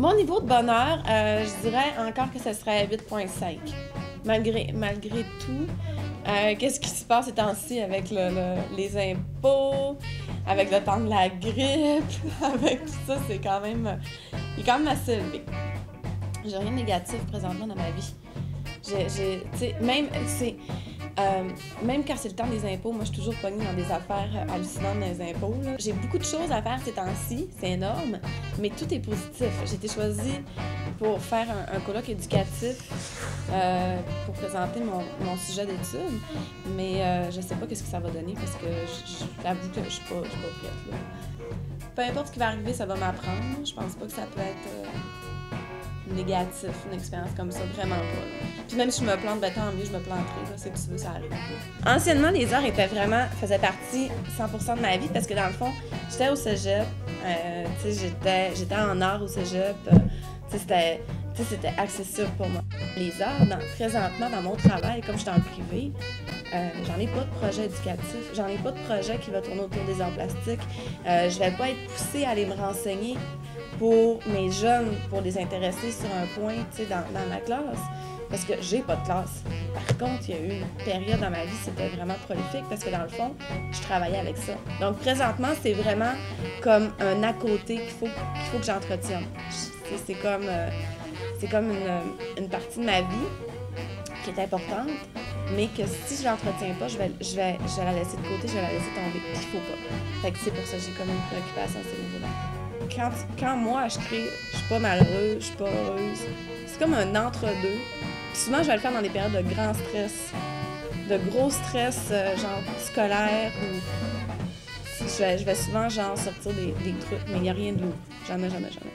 Mon niveau de bonheur, je dirais encore que ce serait 8,5. Malgré tout, qu'est-ce qui se passe ces temps-ci avec les impôts, avec le temps de la grippe, avec tout ça, il est quand même assez élevé. J'ai rien de négatif présentement dans ma vie. Même quand c'est le temps des impôts, moi je suis toujours pognée dans des affaires hallucinantes dans les impôts. J'ai beaucoup de choses à faire ces temps-ci, c'est énorme, mais tout est positif. J'ai été choisie pour faire un colloque éducatif pour présenter mon sujet d'études, mais je sais pas ce que ça va donner parce que j'avoue que je suis pas prête. Là. Peu importe ce qui va arriver, ça va m'apprendre. Je pense pas que ça peut être négatif, une expérience comme ça, vraiment pas. Là. Puis même si je me plante, ben tant mieux, je me planterai, là, c'est que tu veux, ça arrive. Là. Anciennement, les arts faisaient partie 100% de ma vie parce que dans le fond, j'étais au cégep, j'étais en arts au cégep, c'était accessible pour moi. Les arts, présentement, dans mon travail, comme je suis dans le privé, j'en ai pas de projet éducatif, j'en ai pas de projet qui va tourner autour des arts plastiques. Je vais pas être poussée à aller me renseigner pour mes jeunes, pour les intéresser sur un point, dans ma classe, parce que j'ai pas de classe. Par contre, il y a eu une période dans ma vie, c'était vraiment prolifique, parce que dans le fond, je travaillais avec ça. Donc, présentement, c'est vraiment comme un à côté qu'il faut que j'entretienne. C'est comme une partie de ma vie qui est importante, mais que si je l'entretiens pas, je vais la laisser de côté, je vais la laisser tomber. Puis il faut pas. Fait que c'est pour ça que j'ai comme une préoccupation à ce niveau-là. Quand moi, je crée, je suis pas malheureuse, je suis pas heureuse. C'est comme un entre-deux. Puis souvent, je vais le faire dans des périodes de grand stress, de gros stress, genre scolaire, ou je vais souvent genre sortir des trucs, mais il n'y a rien de lourd. Jamais, jamais, jamais.